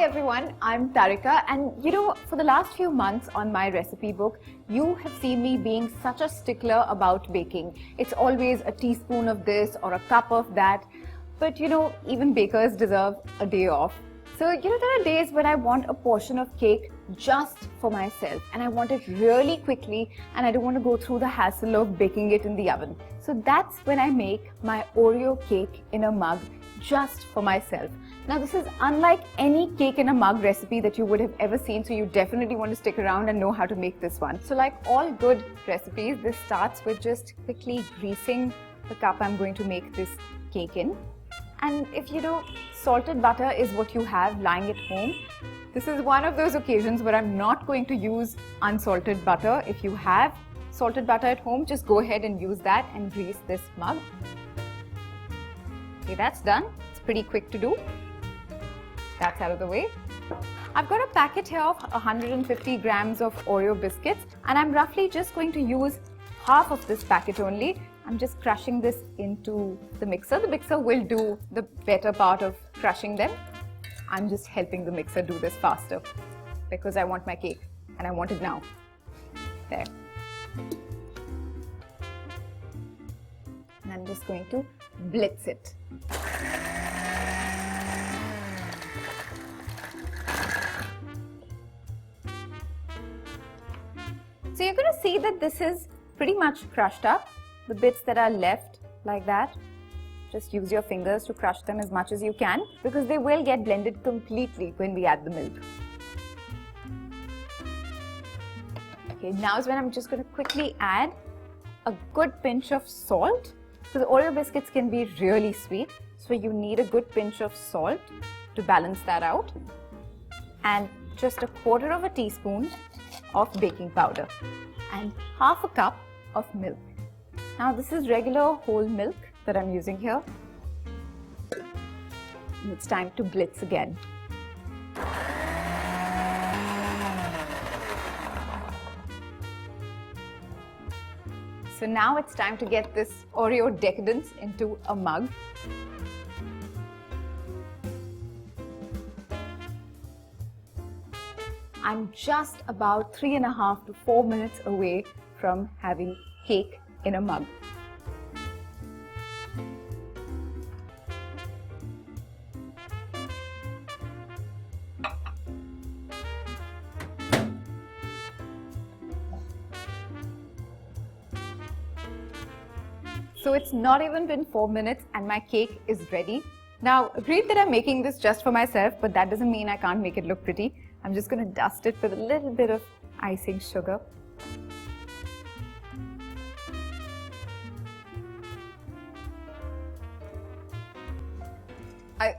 everyone, I'm Tarika, and for the last few months on my recipe book, you have seen me being such a stickler about baking. It's always a teaspoon of this or a cup of that, but even bakers deserve a day off. So there are days when I want a portion of cake just for myself, and I want it really quickly, and I don't want to go through the hassle of baking it in the oven. So that's when I make my Oreo cake in a mug just for myself. Now this is unlike any cake in a mug recipe that you would have ever seen, so you definitely want to stick around and know how to make this one. So like all good recipes, this starts with just quickly greasing the cup I'm going to make this cake in. And if salted butter is what you have lying at home, this is one of those occasions where I'm not going to use unsalted butter. If you have salted butter at home, just go ahead and use that and grease this mug. Okay, that's done. It's pretty quick to do. That's out of the way. I've got a packet here of 150 grams of Oreo biscuits, and I'm roughly just going to use half of this packet only. I'm just crushing this into the mixer. The mixer will do the better part of crushing them. I'm just helping the mixer do this faster because I want my cake and I want it now. There. And I'm just going to blitz it. So you're going to see that this is pretty much crushed up. The bits that are left like that, just use your fingers to crush them as much as you can because they will get blended completely when we add the milk. Okay, now is when I'm just going to quickly add a good pinch of salt. So the Oreo biscuits can be really sweet, so you need a good pinch of salt to balance that out. And just a quarter of a teaspoon of baking powder and half a cup of milk. Now this is regular whole milk that I'm using here. And it's time to blitz again. So now it's time to get this Oreo decadence into a mug. I'm just about 3.5 to 4 minutes away from having cake in a mug. So it's not even been 4 minutes and my cake is ready. Now, agreed that I'm making this just for myself, but that doesn't mean I can't make it look pretty. I'm just going to dust it with a little bit of icing sugar.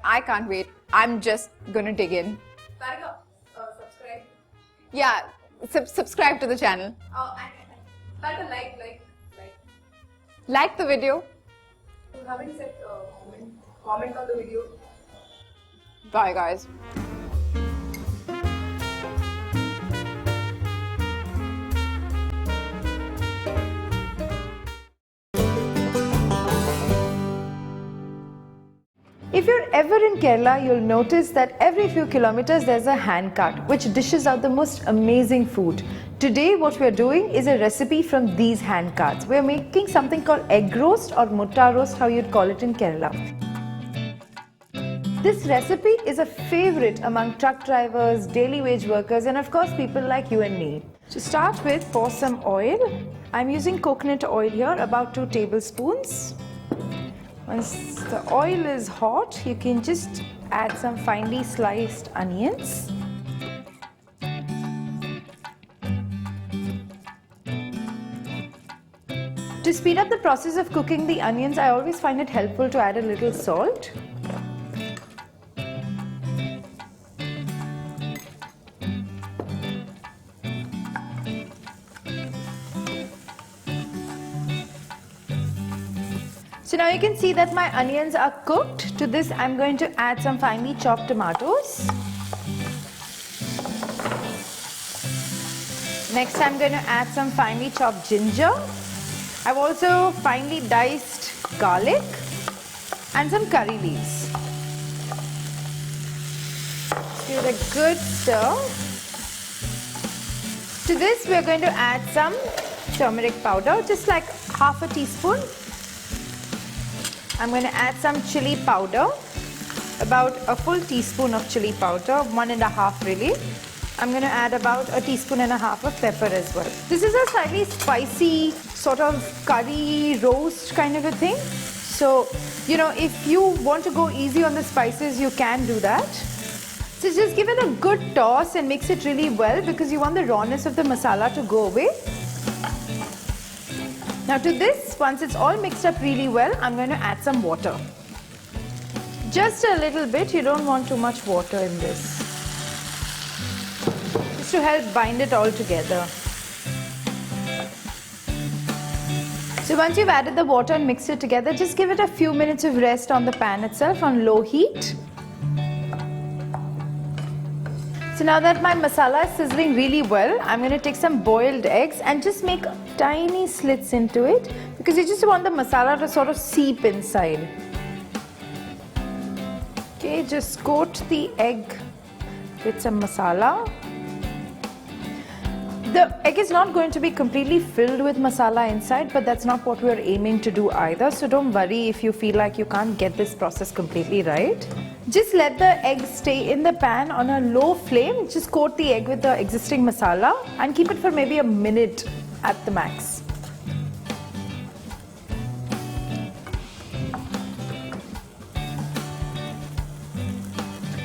I can't wait. I'm just going to dig in. Tarika, subscribe. Yeah, subscribe to the channel. Tarika, like. Like the video. You haven't said comment on the video. Bye guys. If you're ever in Kerala, you'll notice that every few kilometers there's a hand cart which dishes out the most amazing food. Today what we're doing is a recipe from these hand carts. We're making something called egg roast or mutta roast, how you'd call it in Kerala. This recipe is a favorite among truck drivers, daily wage workers, and of course people like you and me. To start with, pour some oil. I'm using coconut oil here, about 2 tablespoons. Once the oil is hot, you can just add some finely sliced onions. To speed up the process of cooking the onions, I always find it helpful to add a little salt. So now you can see that my onions are cooked. To this I'm going to add some finely chopped tomatoes. Next I'm going to add some finely chopped ginger. I've also finely diced garlic and some curry leaves. Give it a good stir. To this, we're going to add some turmeric powder, just like half a teaspoon. I'm going to add some chili powder, about a full teaspoon of chili powder, 1.5 really. I'm going to add about a teaspoon and a half of pepper as well. This is a slightly spicy sort of curry roast kind of a thing. So, you know, if you want to go easy on the spices, you can do that. So just give it a good toss and mix it really well because you want the rawness of the masala to go away. Now to this, once it's all mixed up really well, I'm going to add some water. Just a little bit, you don't want too much water in this. Just to help bind it all together. So once you've added the water and mixed it together, just give it a few minutes of rest on the pan itself on low heat. So now that my masala is sizzling really well, I'm going to take some boiled eggs and just make tiny slits into it because you just want the masala to sort of seep inside. Okay, just coat the egg with some masala. The egg is not going to be completely filled with masala inside, but that's not what we're aiming to do either. So don't worry if you feel like you can't get this process completely right. Just let the egg stay in the pan on a low flame. Just coat the egg with the existing masala and keep it for maybe a minute at the max.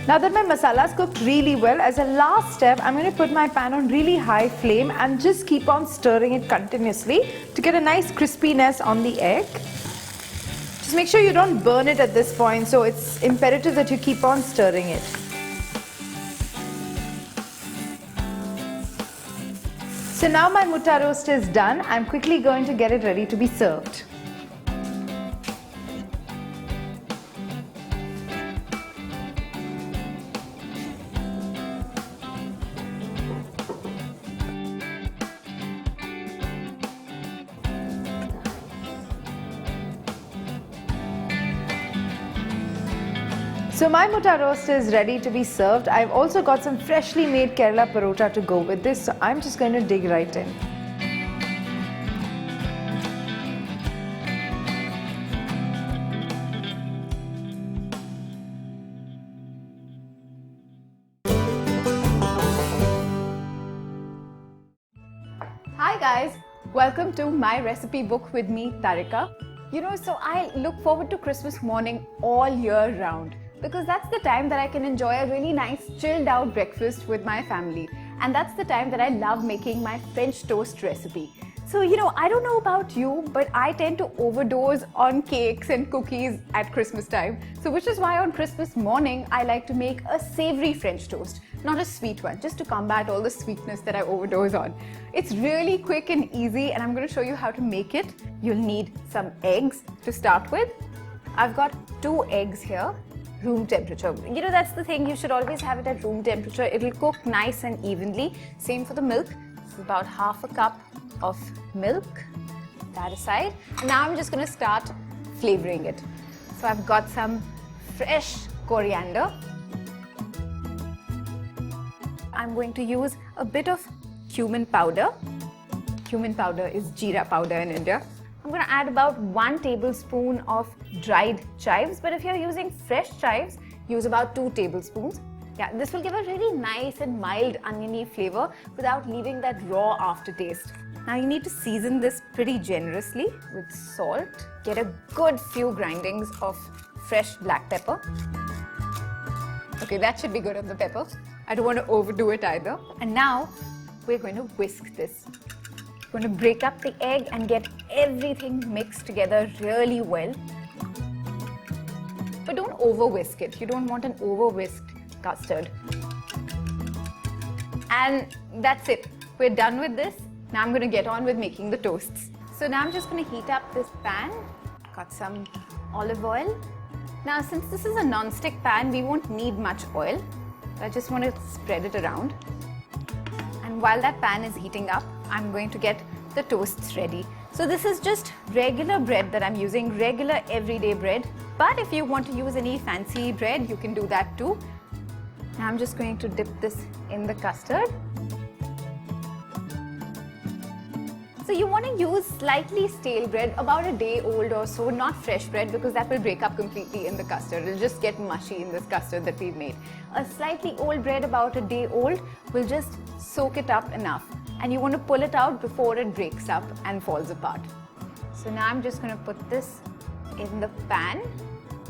Now that my masala is cooked really well, as a last step, I'm going to put my pan on really high flame and just keep on stirring it continuously to get a nice crispiness on the egg. Just make sure you don't burn it at this point, so it's imperative that you keep on stirring it. So now my mutta roast is done. I'm quickly going to get it ready to be served. So my mutta roast is ready to be served. I've also got some freshly made Kerala parota to go with this, so I'm just going to dig right in. Hi guys, welcome to my recipe book with me, Tarika. You know, so I look forward to Christmas morning all year round, because that's the time that I can enjoy a really nice chilled out breakfast with my family. And that's the time that I love making my French toast recipe. So, you know, I don't know about you, but I tend to overdose on cakes and cookies at Christmas time. So which is why on Christmas morning, I like to make a savory French toast, not a sweet one, just to combat all the sweetness that I overdose on. It's really quick and easy, and I'm going to show you how to make it. You'll need some eggs to start with. I've got 2 eggs here. Room temperature. You know, that's the thing, you should always have it at room temperature. It'll cook nice and evenly. Same for the milk. It's about half a cup of milk. That aside. And now I'm just going to start flavoring it. So I've got some fresh coriander. I'm going to use a bit of cumin powder. Cumin powder is jeera powder in India. I'm going to add about 1 tablespoon of dried chives, but if you're using fresh chives, use about 2 tablespoons. Yeah, this will give a really nice and mild oniony flavor without leaving that raw aftertaste. Now you need to season this pretty generously with salt. Get a good few grindings of fresh black pepper. Okay, that should be good on the pepper. I don't want to overdo it either. And now we're going to whisk this. We're going to break up the egg and get everything mixed together really well. But don't over whisk it. You don't want an over whisked custard. And that's it. We're done with this. Now I'm going to get on with making the toasts. So now I'm just going to heat up this pan. Got some olive oil. Now since this is a non-stick pan, we won't need much oil. I just want to spread it around. And while that pan is heating up, I'm going to get the toasts ready. So this is just regular bread that I'm using, regular everyday bread. But if you want to use any fancy bread, you can do that too. Now I'm just going to dip this in the custard. So you want to use slightly stale bread, about a day old or so, not fresh bread, because that will break up completely in the custard. It'll just get mushy in this custard that we've made. A slightly old bread, about a day old, will just soak it up enough. And you want to pull it out before it breaks up and falls apart. So now I'm just going to put this in the pan,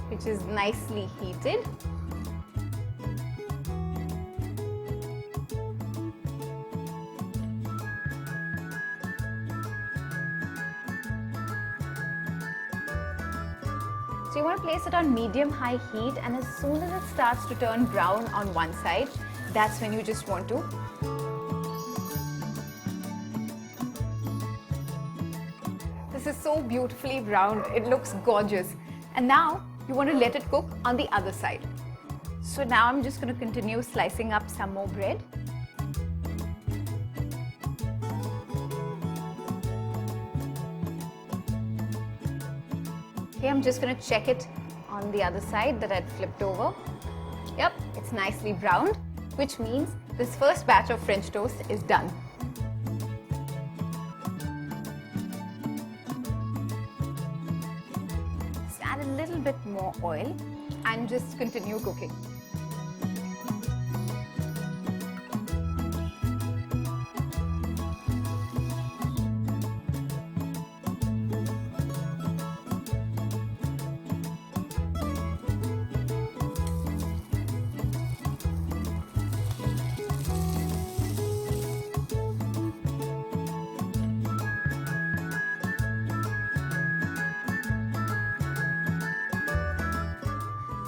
which is nicely heated. So you want to place it on medium-high heat, and as soon as it starts to turn brown on one side, that's when you just want to This is so beautifully browned, it looks gorgeous. And now you want to let it cook on the other side. So now I'm just going to continue slicing up some more bread. Okay, I'm just going to check it on the other side that I'd flipped over. Yep, it's nicely browned, which means this first batch of French toast is done. Just add a little bit more oil and just continue cooking.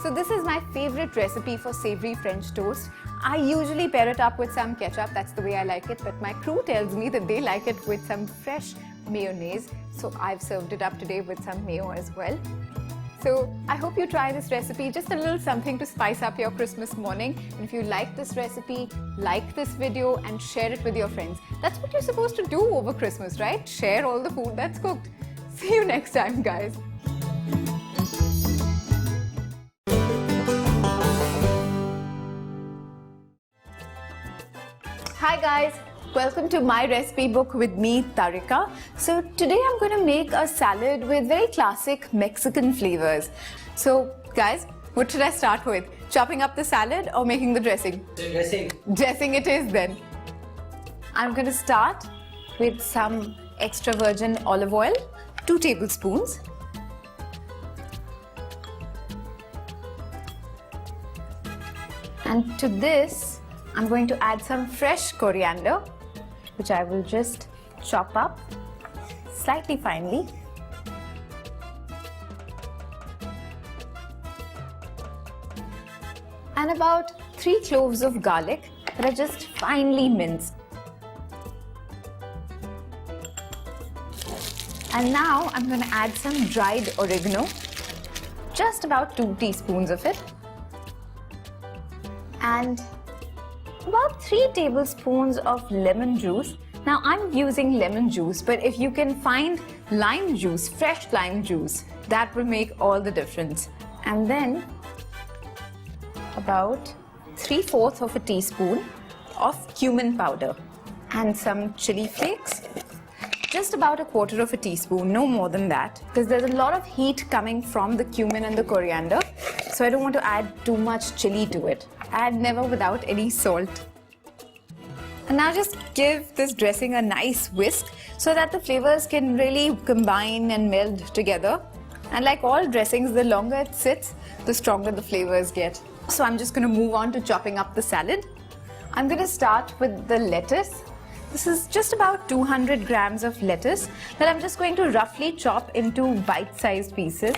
So this is my favorite recipe for savory French toast. I usually pair it up with some ketchup, that's the way I like it, but my crew tells me that they like it with some fresh mayonnaise. So I've served it up today with some mayo as well. So I hope you try this recipe, just a little something to spice up your Christmas morning. And if you like this recipe, like this video and share it with your friends. That's what you're supposed to do over Christmas, right? Share all the food that's cooked. See you next time, guys. Hi guys, welcome to my recipe book with me, Tarika. So today I'm going to make a salad with very classic Mexican flavors. So guys, what should I start with? Chopping up the salad or making the dressing? Dressing. Dressing it is then. I'm going to start with some extra virgin olive oil, 2 tablespoons. And to this, I'm going to add some fresh coriander, which I will just chop up slightly finely. And about 3 cloves of garlic that are just finely minced. And now I'm going to add some dried oregano, just about 2 teaspoons of it. And about 3 tablespoons of lemon juice. Now I'm using lemon juice, but if you can find lime juice, fresh lime juice, that will make all the difference. And then about 3/4 of a teaspoon of cumin powder and some chili flakes. Just about 1/4 of a teaspoon, no more than that, because there's a lot of heat coming from the cumin and the coriander, so I don't want to add too much chili to it. And never without any salt. And now just give this dressing a nice whisk so that the flavors can really combine and meld together. And like all dressings, the longer it sits, the stronger the flavors get. So I'm just going to move on to chopping up the salad. I'm going to start with the lettuce. This is just about 200 grams of lettuce that I'm just going to roughly chop into bite-sized pieces.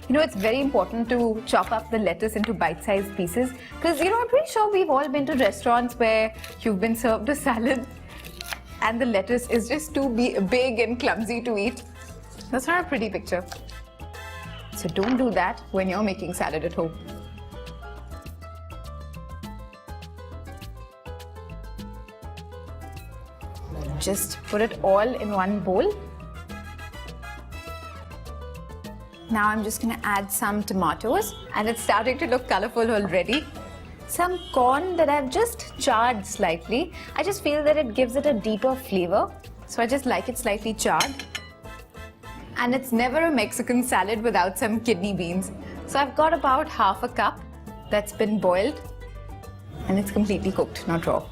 You know, it's very important to chop up the lettuce into bite-sized pieces because, you know, I'm pretty sure we've all been to restaurants where you've been served a salad and the lettuce is just too big and clumsy to eat. That's not a pretty picture. So don't do that when you're making salad at home. Just put it all in one bowl. Now I'm just going to add some tomatoes, and it's starting to look colorful already. some corn that I've just charred slightly. I just feel that it gives it a deeper flavor. So I just like it slightly charred. And it's never a Mexican salad without some kidney beans. So I've got about half a cup that's been boiled and it's completely cooked, not raw.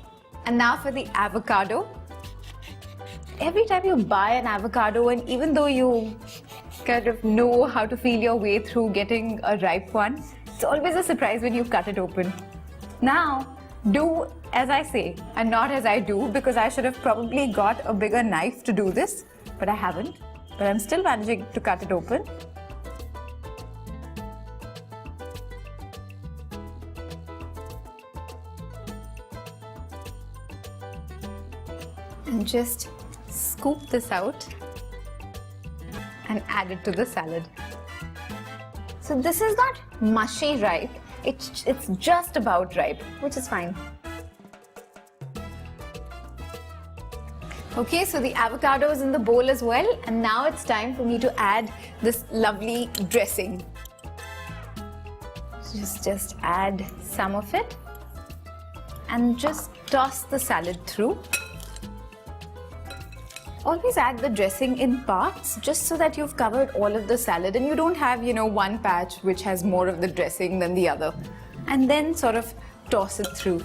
And now for the avocado. Every time you buy an avocado, and even though you kind of know how to feel your way through getting a ripe one, it's always a surprise when you cut it open. Now, do as I say and not as I do, because I should have probably got a bigger knife to do this, but I haven't. But I'm still managing to cut it open. And just scoop this out and add it to the salad. So this is not mushy ripe, it's just about ripe, which is fine. Okay, so the avocado is in the bowl as well, and now it's time for me to add this lovely dressing. Just add some of it and just toss the salad through. Always add the dressing in parts, just so that you've covered all of the salad and you don't have, one patch which has more of the dressing than the other. And then sort of toss it through.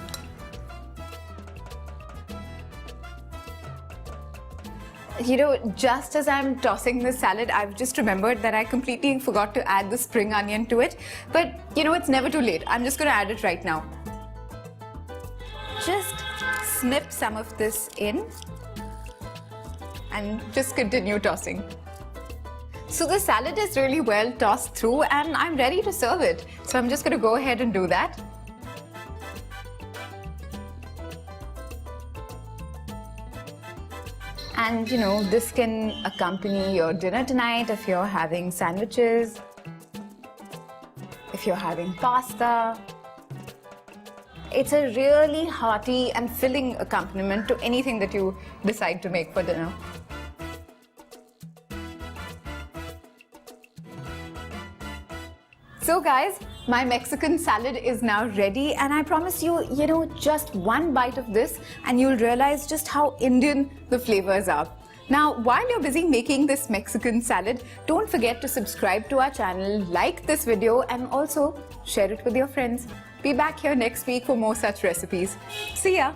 Just as I'm tossing the salad, I've just remembered that I completely forgot to add the spring onion to it. But, it's never too late. I'm just going to add it right now. Just snip some of this in and just continue tossing. So the salad is really well tossed through and I'm ready to serve it. So I'm just going to go ahead and do that. And this can accompany your dinner tonight if you're having sandwiches, if you're having pasta. It's a really hearty and filling accompaniment to anything that you decide to make for dinner. So guys, my Mexican salad is now ready, and I promise you, just one bite of this and you'll realize just how Indian the flavors are. Now, while you're busy making this Mexican salad, don't forget to subscribe to our channel, like this video, and also share it with your friends. Be back here next week for more such recipes. See ya!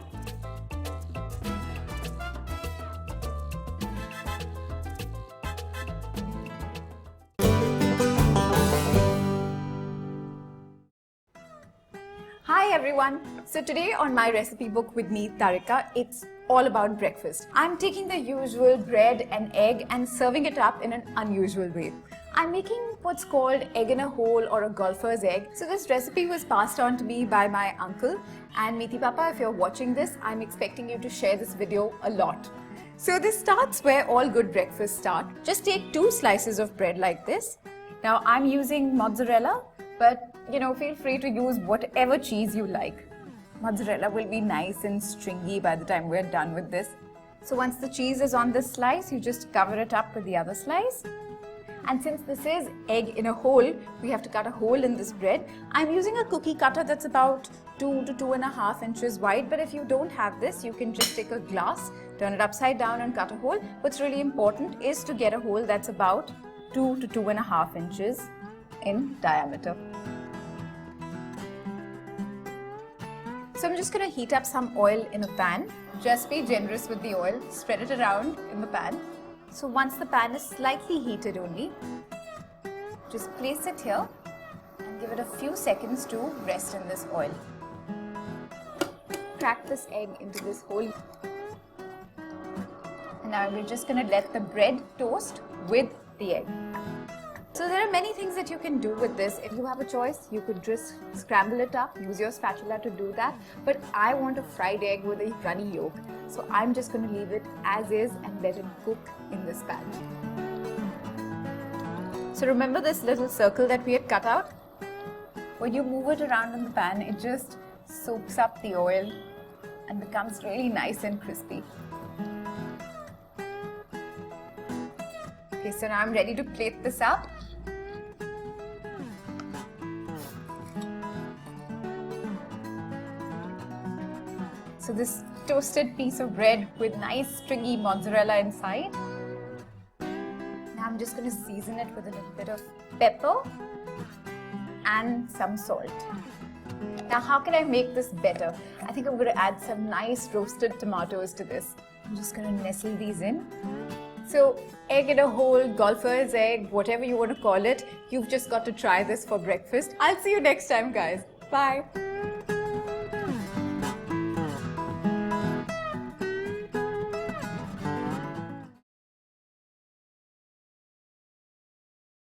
Hi everyone! So today on my recipe book with me, Tarika, it's all about breakfast. I'm taking the usual bread and egg and serving it up in an unusual way. I'm making what's called egg in a hole or a golfer's egg. So this recipe was passed on to me by my uncle, and Meeti Papa, if you're watching this, I'm expecting you to share this video a lot. So this starts where all good breakfasts start. Just take 2 slices of bread like this. Now I'm using mozzarella, but feel free to use whatever cheese you like. Mozzarella will be nice and stringy by the time we're done with this. So once the cheese is on this slice, you just cover it up with the other slice. And since this is egg in a hole, we have to cut a hole in this bread. I'm using a cookie cutter that's about 2 to 2.5 inches wide, but if you don't have this, you can just take a glass, turn it upside down and cut a hole. What's really important is to get a hole that's about 2 to 2.5 inches in diameter. So I'm just going to heat up some oil in a pan. Just be generous with the oil, spread it around in the pan. So once the pan is slightly heated only, just place it here and give it a few seconds to rest in this oil. Crack this egg into this hole. And now we're just going to let the bread toast with the egg. So there are many things that you can do with this. If you have a choice, you could just scramble it up, use your spatula to do that. But I want a fried egg with a runny yolk. So I'm just going to leave it as is and let it cook in this pan. So remember this little circle that we had cut out? When you move it around in the pan, it just soaks up the oil and becomes really nice and crispy. Okay, so now I'm ready to plate this up. So this toasted piece of bread with nice stringy mozzarella inside. Now I'm just going to season it with a little bit of pepper and some salt. Now how can I make this better? I think I'm going to add some nice roasted tomatoes to this. I'm just going to nestle these in. So egg in a hole, golfer's egg, whatever you want to call it, you've just got to try this for breakfast. I'll see you next time, guys. Bye.